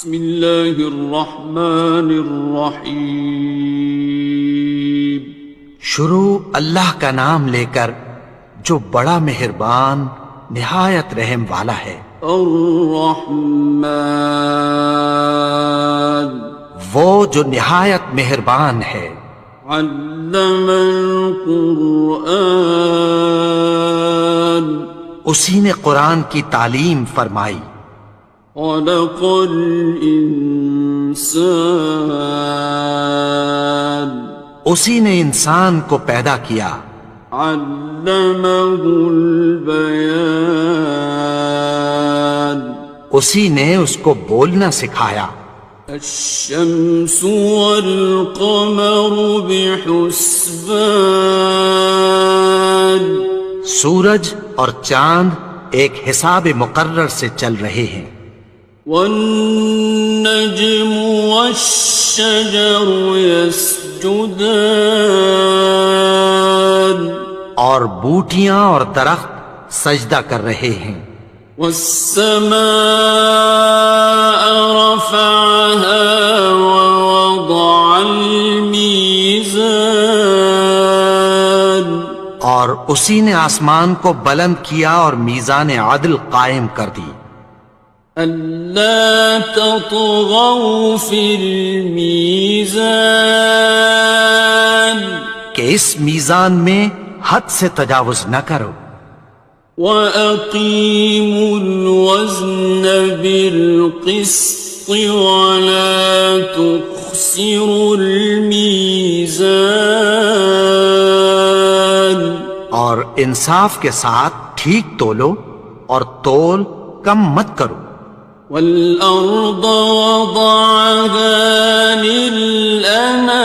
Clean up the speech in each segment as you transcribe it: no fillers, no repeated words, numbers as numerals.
بسم اللہ الرحمن الرحیم۔ شروع اللہ کا نام لے کر جو بڑا مہربان نہایت رحم والا ہے۔ الرحمن، وہ جو نہایت مہربان ہے۔ علم القرآن، اسی نے قرآن کی تعلیم فرمائی۔ خلق الانسان، اسی نے انسان کو پیدا کیا۔ علمہ البیان، اسی نے اس کو بولنا سکھایا۔ الشمس والقمر بحسبان، سورج اور چاند ایک حساب مقرر سے چل رہے ہیں۔ والنجم والشجر يسجدان، اور بوٹیاں اور درخت سجدہ کر رہے ہیں۔ والسماء رفعها ووضع الميزان، اور اسی نے آسمان کو بلند کیا اور میزان عدل قائم کر دی۔ ألا تطغوا في الميزان، کہ اس میزان میں حد سے تجاوز نہ کرو۔ وَأَقِيمُوا الْوَزْنَ بِالْقِسْطِ وَلَا تُخْسِرُوا الْمِيزَانَ، اور انصاف کے ساتھ ٹھیک تولو اور تول کم مت کرو۔ وَالْأَرْضَ وَضَعَهَا لِلْأَنَامِ،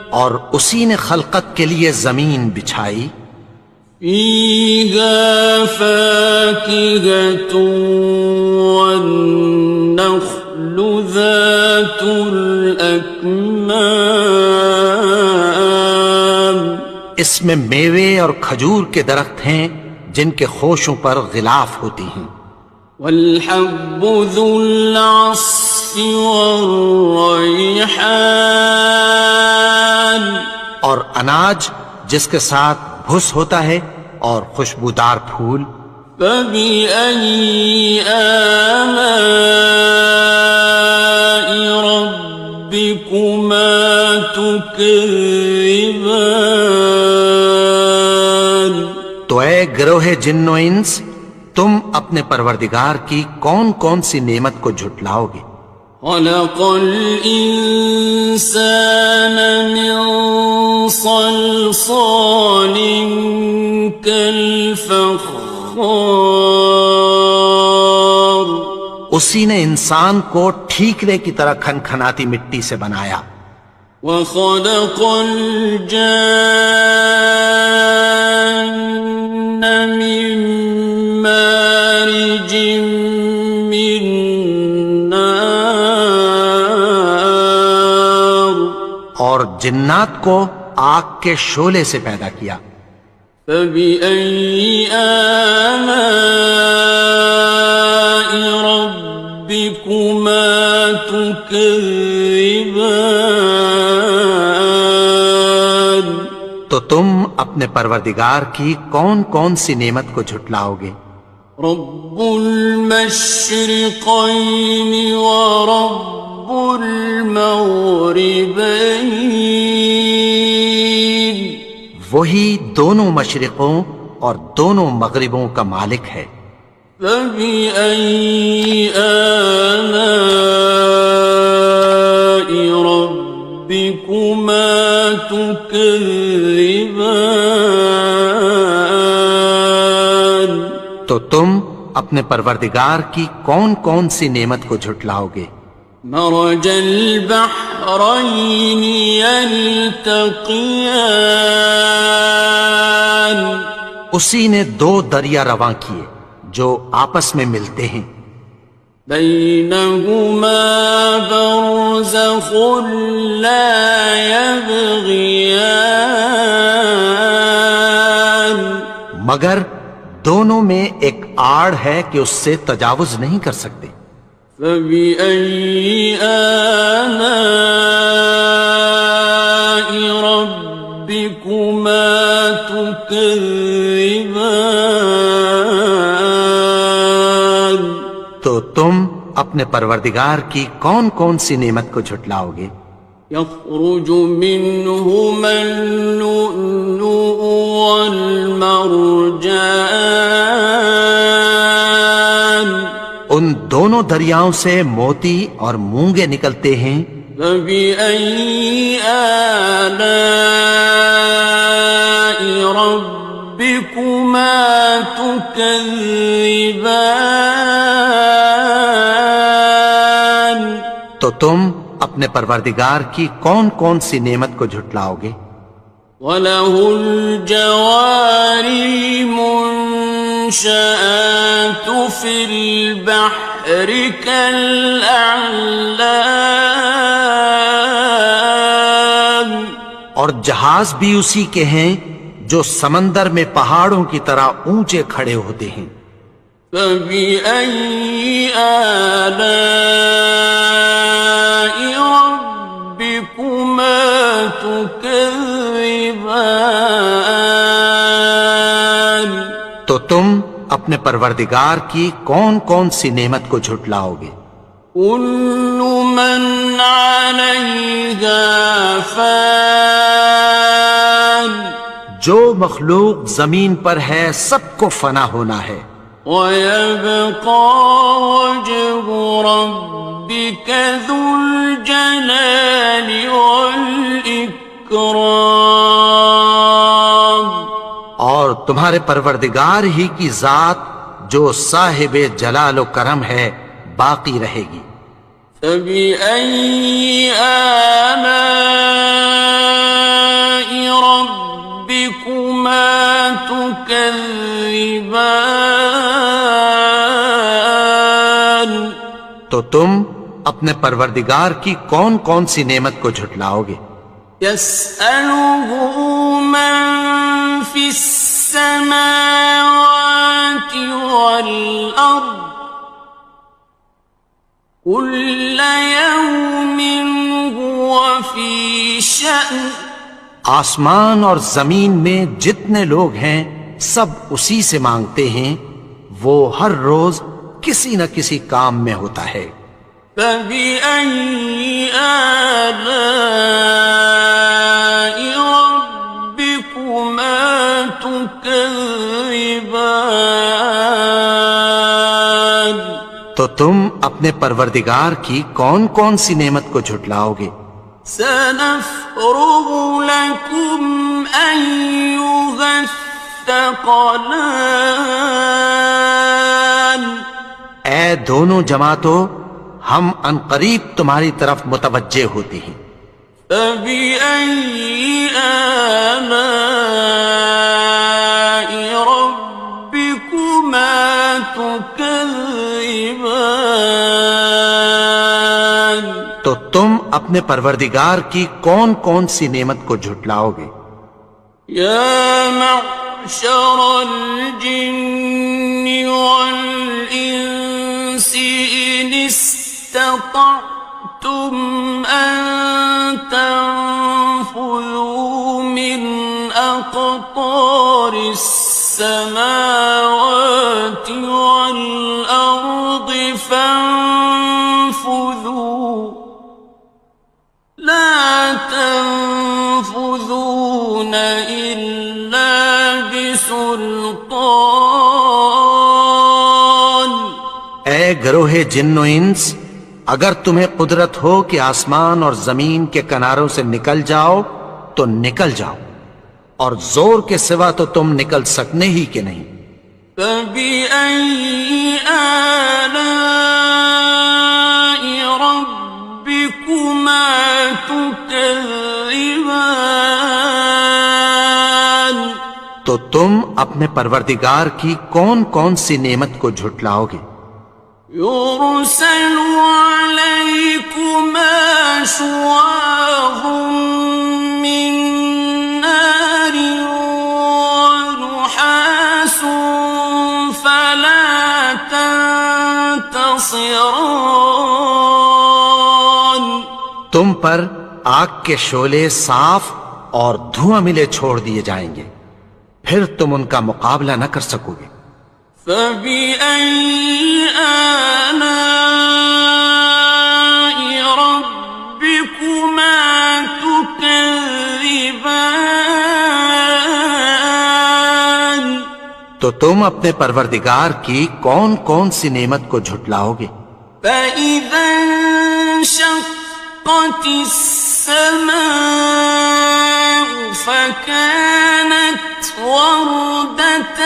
اور اسی نے خلقت کے لیے زمین بچھائی۔ فِيهَا فَاكِهَةٌ وَالنَّخْلُ ذَاتُ الْأَكْمَامِ، اس میں میوے اور کھجور کے درخت ہیں جن کے خوشوں پر غلاف ہوتی ہیں۔ وَالْحَبُّ ذُو الْعَصْفِ وَالرَّيْحَانِ، اور اناج جس کے ساتھ بھس ہوتا ہے اور خوشبودار پھول۔ فَبِأَيِّ آلَاءِ رَبِّكُمَا تُكَذِّبَانِ، تو اے گروہ جن و انس، تم اپنے پروردگار کی کون کون سی نعمت کو جھٹلاؤ گے؟ خَلَقَ الْإِنسَانَ مِنْ صَلْصَالٍ كَالْفَخَّارِ، اسی نے انسان کو ٹھیکرے کی طرح کھنکھناتی مٹی سے بنایا۔ وَخَلَقَ الْجَانَّ مِن مَّارِجٍ مِّن نَّارٍ، اور جنات کو آگ کے شعلے سے پیدا کیا۔ فَبِأَيِّ آلَاءِ رَبِّكُمَا تُكَذِّبَانِ، تو تم اپنے پروردگار کی کون کون سی نعمت کو جھٹلاؤ گے؟ رب المشرقین ورب المغربین، وہی دونوں مشرقوں اور دونوں مغربوں کا مالک ہے۔ فَبِأَيِّ آلَاءِ رَبِّكُمَا تُكَذِّبَانِ، تو تم اپنے پروردگار کی کون کون سی نعمت کو جھٹلاؤ گے؟ مرج البحرین یلتقیان، اسی نے دو دریا رواں کیے جو آپس میں ملتے ہیں۔ بینہما برزخ لا یبغیان، مگر دونوں میں ایک آڑ ہے کہ اس سے تجاوز نہیں کر سکتے۔ فبأي آلاء ربكما تكذبان؟ تو تم اپنے پروردگار کی کون کون سی نعمت کو جھٹلاؤ گے؟ يخرج منهما اللؤلؤ والمرجان ان دونوں دریاؤں سے موتی اور مونگے نکلتے ہیں۔ فبأي آلاء ربكما تكذبان؟ تو تم اپنے پروردگار کی کون کون سی نعمت کو جھٹلاؤ گے؟ وَلَهُ الْجَوَارِ الْمُنشَآتُ فِي الْبَحْرِ كَالْأَعْلَامِ، اور جہاز بھی اسی کے ہیں جو سمندر میں پہاڑوں کی طرح اونچے کھڑے ہوتے ہیں۔ فَبِأَيِّ آلَاءِ رَبِّكُمَا تُكَذِّبَانِ؟ تو تم اپنے پروردگار کی کون کون سی نعمت کو جھٹلاؤ گے؟ كُلُّ مَنْ عَلَيْهَا فَانٍ، جو مخلوق زمین پر ہے سب کو فنا ہونا ہے۔ وَيَبْقَى وَجْهُ رَبِّكَ ذُو الْجَلَالِ وَالْإِكْرَامِ، اور تمہارے پروردگار ہی کی ذات جو صاحب جلال و کرم ہے باقی رہے گی۔ فَبِأَيِّ آلَاءِ رَبِّكُمَا تُكَذِّبَانِ؟ تو تم اپنے پروردگار کی کون کون سی نعمت کو جھٹلاؤ گے؟ يَسْأَلُهُ مَن فِي السَّمَاوَاتِ وَالْأَرْضِ كُلَّ يَوْمٍ هُوَ فِي شَأْنٍ، آسمان اور زمین میں جتنے لوگ ہیں سب اسی سے مانگتے ہیں، وہ ہر روز کسی نہ کسی کام میں ہوتا ہے۔ فَبِأَيِّ آلَاءِ رَبِّكُمَا تُكَذِّبَانِ؟ تو تم اپنے پروردگار کی کون کون سی نعمت کو جھٹلاؤ گے؟ سَنَفْرُغُ لَكُمْ أَيُّهَ الثَّقَلَانِ، اے دونوں جماعتوں، ہم عنقریب تمہاری طرف متوجہ ہوتے ہیں۔ فَبِأَيِّ آلَاءِ رَبِّكُمَا تُكَذِّبَانِ؟ تو تم اپنے پروردگار کی کون کون سی نعمت کو جھٹلاؤ گے؟ يَا مَعْشَرَ الْجِنِّ وَالْإِنسِ إِنِ اسْتَطَعْتُمْ أَن تَنفُذُوا مِنْ أَقْطَارِ السَّمَاوَاتِ وَالْأَرْضِ فَانفُذُوا لَا تَنفُذُونَ إِلَّا بِسُلْطَانٍ۔ اے گروہ جن و انس، اگر تمہیں قدرت ہو کہ آسمان اور زمین کے کناروں سے نکل جاؤ تو نکل جاؤ، اور زور کے سوا تو تم نکل سکنے ہی کہ نہیں۔ فَبِأَيِّ آلَاءِ رَبِّكُمَا تُكَذِّبَانِ؟ تو تم اپنے پروردگار کی کون کون سی نعمت کو جھٹلاؤ گے؟ يُرْسَلُ عَلَيْكُمَا شُوَاظٌ مِّن نَّارٍ وَنُحَاسٌ فَلَا تنتصران تم پر آگ کے شعلے صاف اور دھواں ملے چھوڑ دیے جائیں گے، پھر تم ان کا مقابلہ نہ کر سکو گے۔ فبأي آلاء ربكما تكذبان تو تم اپنے پروردگار کی کون کون سی نعمت کو جھٹلاؤ گے؟ فإذا انشقت السماء فكانت وردة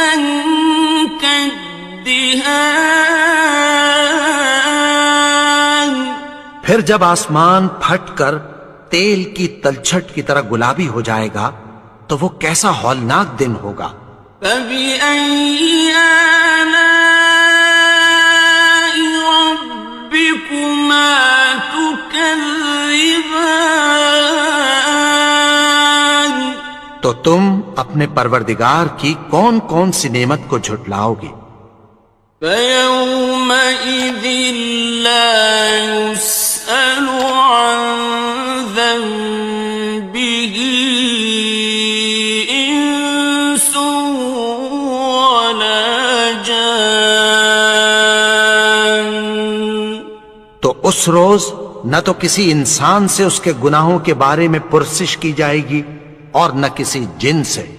كالدهان پھر جب آسمان پھٹ کر تیل کی تلچھٹ کی طرح گلابی ہو جائے گا تو وہ کیسا ہولناک دن ہوگا۔ فبأي آلاء ربكما تكذبان تو تم اپنے پروردگار کی کون کون سی نعمت کو جھٹلاؤ گے؟ فيومئذ لا يسأل عن ذنبه إنس ولا جان تو اس روز نہ تو کسی انسان سے اس کے گناہوں کے بارے میں پرسش کی جائے گی اور نہ کسی جن سے۔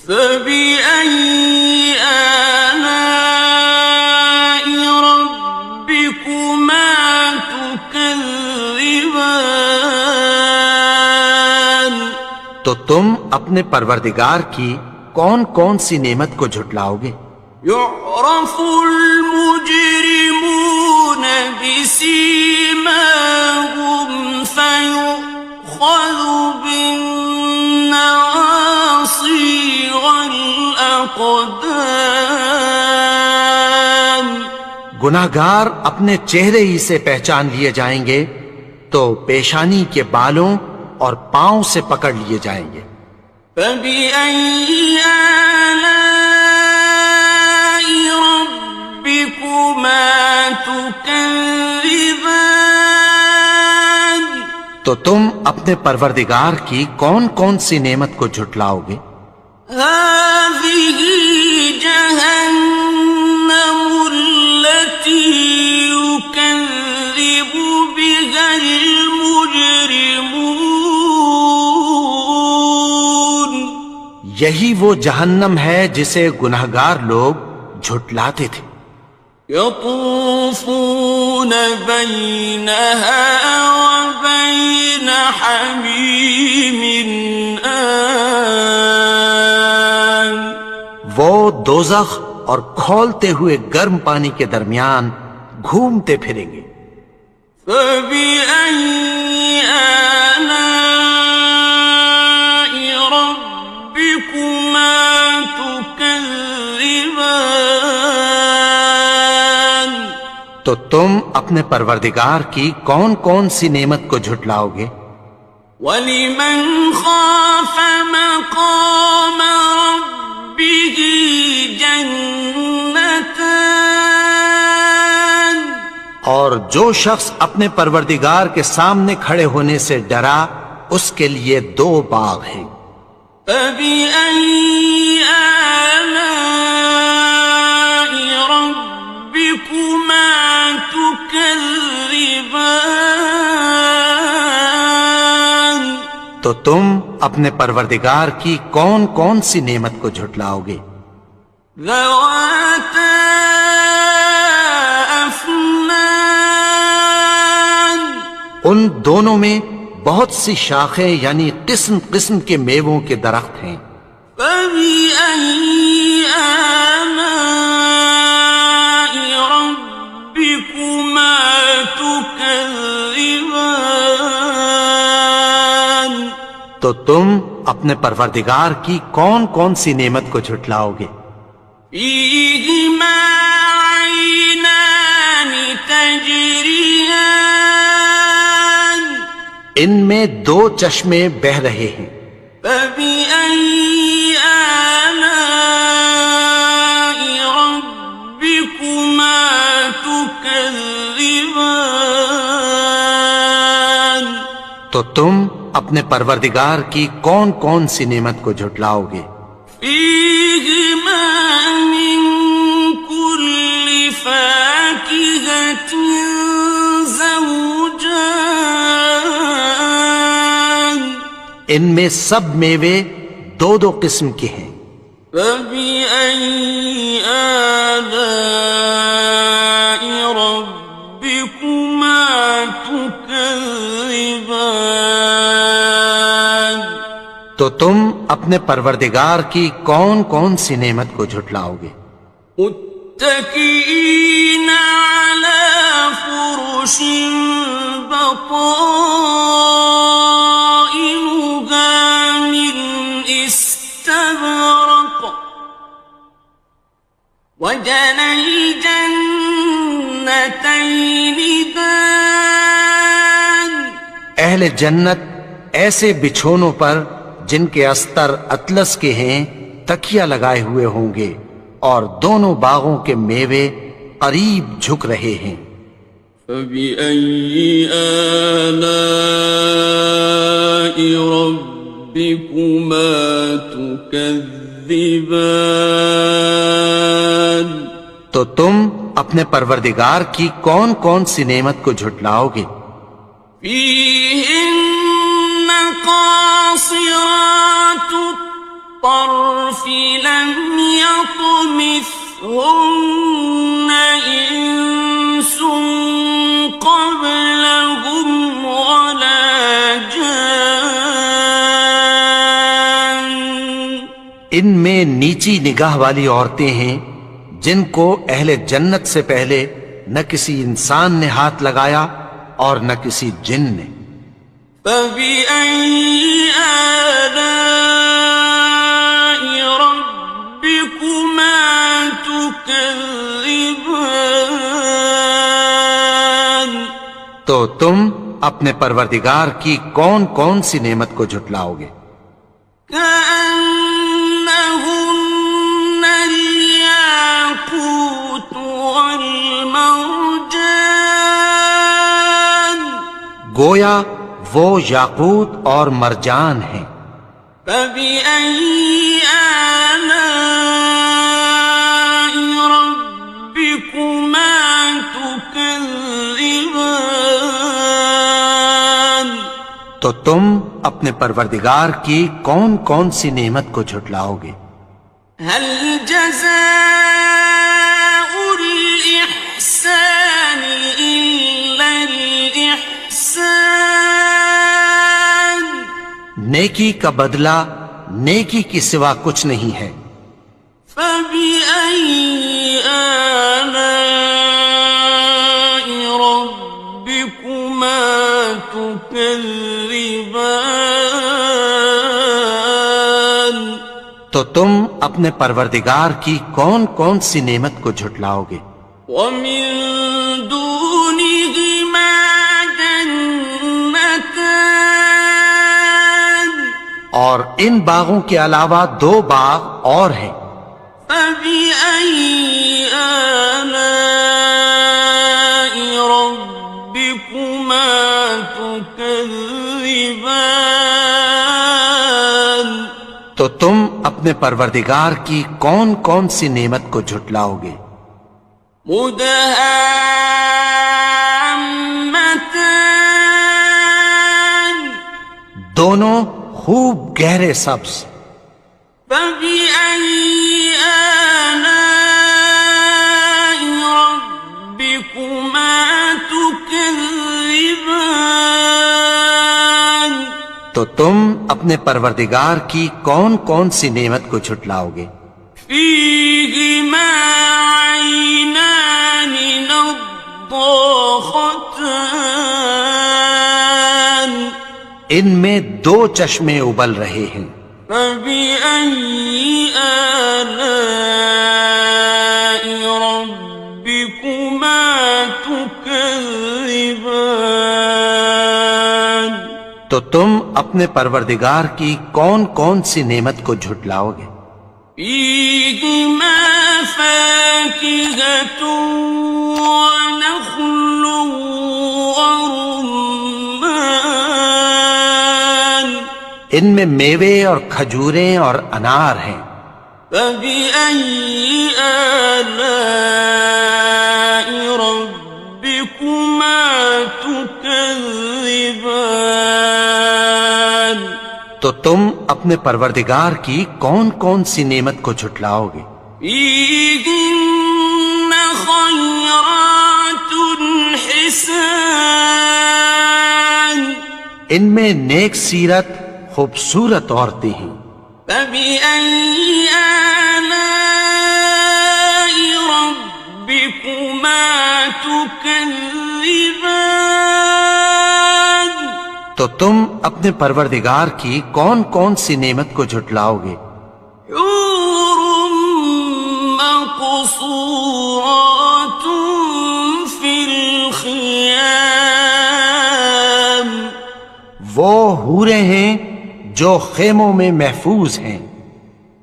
فبأي آلاء ربكما تكذبان تو تم اپنے پروردگار کی کون کون سی نعمت کو جھٹلاؤ گے؟ يعرف المجرمون بسيماهم فيؤخذ بالنواصي والأقدام گناہگار اپنے چہرے ہی سے پہچان لیے جائیں گے تو پیشانی کے بالوں اور پاؤں سے پکڑ لیے جائیں گے۔ فبأي آلاء ربكما تكذبان تو تم اپنے پروردگار کی کون کون سی نعمت کو جھٹلاؤ گے؟ هذه جهنم التي يكذب بها المجرمون یہی وہ جہنم ہے جسے گناہگار لوگ جھٹلاتے تھے۔ يطوفون بينها وبين حميم آن وہ دوزخ اور کھولتے ہوئے گرم پانی کے درمیان گھومتے پھریں گے۔ فبأي آلاء ربكما تكذبان تو تم اپنے پروردگار کی کون کون سی نعمت کو جھٹلاؤ گے؟ وَلِمَنْ خَافَ مَقَامَ رَبِّهِ جَنَّتَانِ اور جو شخص اپنے پروردگار کے سامنے کھڑے ہونے سے ڈرا اس کے لیے دو باغ ہیں۔ فَبِأَيِّ آلَاءِ رَبِّكُمَا تُكَذِّبَانِ تو تم اپنے پروردگار کی کون کون سی نعمت کو جھٹلاؤ گے؟ ذَوَاتَا أَفْنَانٍ ان دونوں میں بہت سی شاخیں یعنی قسم قسم کے میووں کے درخت ہیں۔ فَبِأَيِّ آلَاءِ رَبِّكُمَا تُكَذِّبَانِ تو تم اپنے پروردگار کی کون کون سی نعمت کو جھٹلاؤ گے؟ فِيهِمَا عَيْنَانِ تَجْرِيَانِ ان میں دو چشمے بہہ رہے ہیں۔ فَبِأَيِّ آلَاءِ رَبِّكُمَا تُكَذِّبَانِ تكذبان تو تم اپنے پروردگار کی کون کون سی نعمت کو جھٹلاؤ گے؟ فيهما من كل فاكهة زوجان ان میں سب میوے دو دو قسم کے ہیں۔ فبأي آلاء ربكما تكذبان تو تم اپنے پروردگار کی کون کون سی نعمت کو جھٹلاؤ گے؟ متكئين على فرش بطائنها من استبرق وجنى الجنتين دان اہل جنت ایسے بچھونوں پر جن کے استر اطلس کے ہیں تکیہ لگائے ہوئے ہوں گے، اور دونوں باغوں کے میوے قریب جھک رہے ہیں۔ فبأي آلاء ربكما تكذبان تو تم اپنے پروردگار کی کون کون سی نعمت کو جھٹلاؤ گے؟ فيهن قاصرات الطرف لم يطمثهن إنس قبلهم ولا جان ان میں نیچی نگاہ والی عورتیں ہیں جن کو اہل جنت سے پہلے نہ کسی انسان نے ہاتھ لگایا اور نہ کسی جن نے۔ فبأي آلاء ربكما تكذبان تو تم اپنے پروردگار کی کون کون سی نعمت کو جھٹلاؤ گے؟ كأنهن الياقوت والمرجان گویا وہ یاقوت اور مرجان ہیں۔ فبأي آلاء ربكما تكذبان تو تم اپنے پروردگار کی کون کون سی نعمت کو جھٹلاؤ گے؟ هل جزاء الإحسان إلا الإحسان نیکی کا بدلہ نیکی کی سوا کچھ نہیں ہے۔ فبأي آلاء ربكما تكذبان تو تم اپنے پروردگار کی کون کون سی نعمت کو جھٹلاؤ گے؟ ومن دونهما جنتان اور ان باغوں کے علاوہ دو باغ اور ہیں۔ فبأي آلاء ربكما تكذبان تو تم اپنے پروردگار کی کون کون سی نعمت کو جھٹلاؤ گے؟ مدهامتان دونوں خوب گہرے سبز۔ فبأي آلاء ربكما تكذبان تو تم اپنے پروردگار کی کون کون سی نعمت کو جھٹلاؤ گے؟ فيهما عينان نضاختان ان میں دو چشمے ابل رہے ہیں۔ فبأي آلاء ربكما تكذبان تو تم اپنے پروردگار کی کون کون سی نعمت کو جھٹلاؤ گے؟ فيهما فاكهة ونخل ورمان ان میں میوے اور کھجوریں اور انار ہیں. فبأي آلاء ربكما تكذبان تو تم اپنے پروردگار کی کون کون سی نعمت کو جھٹلاؤ گے؟ فيهن خيرات حسان ان میں نیک سیرت خوبصورت عورتیں ہیں. فبأي آلاء ربكما تكذبان تو تم اپنے پروردگار کی کون کون سی نعمت کو جھٹلاؤ گے؟ حور مقصورات في الخيام وہ حوریں ہیں جو خیموں میں محفوظ ہیں.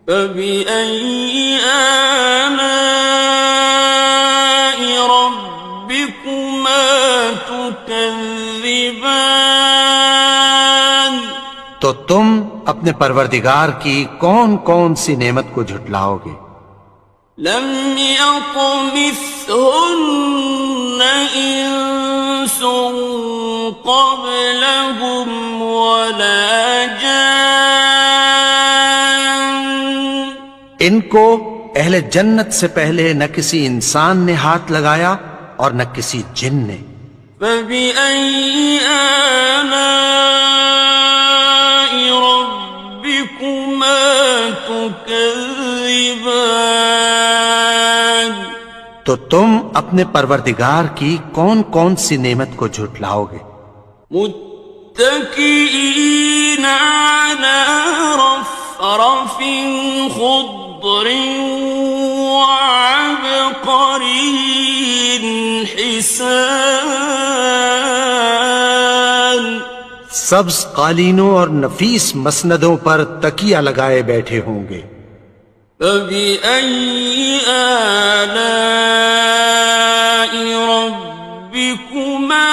فبأي آلاء ربكما تكذبان تو تم اپنے پروردگار کی کون کون سی نعمت کو جھٹلاؤ گے؟ لم يطمثهن إنس قبلهم ولا جان ان کو اہل جنت سے پہلے نہ کسی انسان نے ہاتھ لگایا اور نہ کسی جن نے. فبأي آلاء ربكما تكذبان تو تم اپنے پروردگار کی کون کون سی نعمت کو جھٹلاؤ گے؟ متكئين على رفرف خضر وعبقري حسان سبز قالینوں اور نفیس مسندوں پر تکیہ لگائے بیٹھے ہوں گے. فبأي آلاء ربكما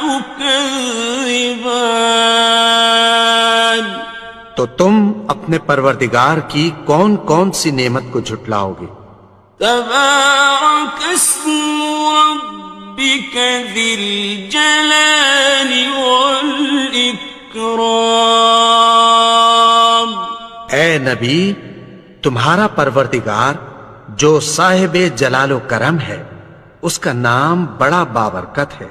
تكذبان تو تم اپنے پروردگار کی کون کون سی نعمت کو جھٹلاؤ گے؟ تبارك اسم ربك ذي الجلال والإكرام اے نبی، تمہارا پروردگار جو صاحب جلال و کرم ہے، اس کا نام بڑا بابرکت ہے.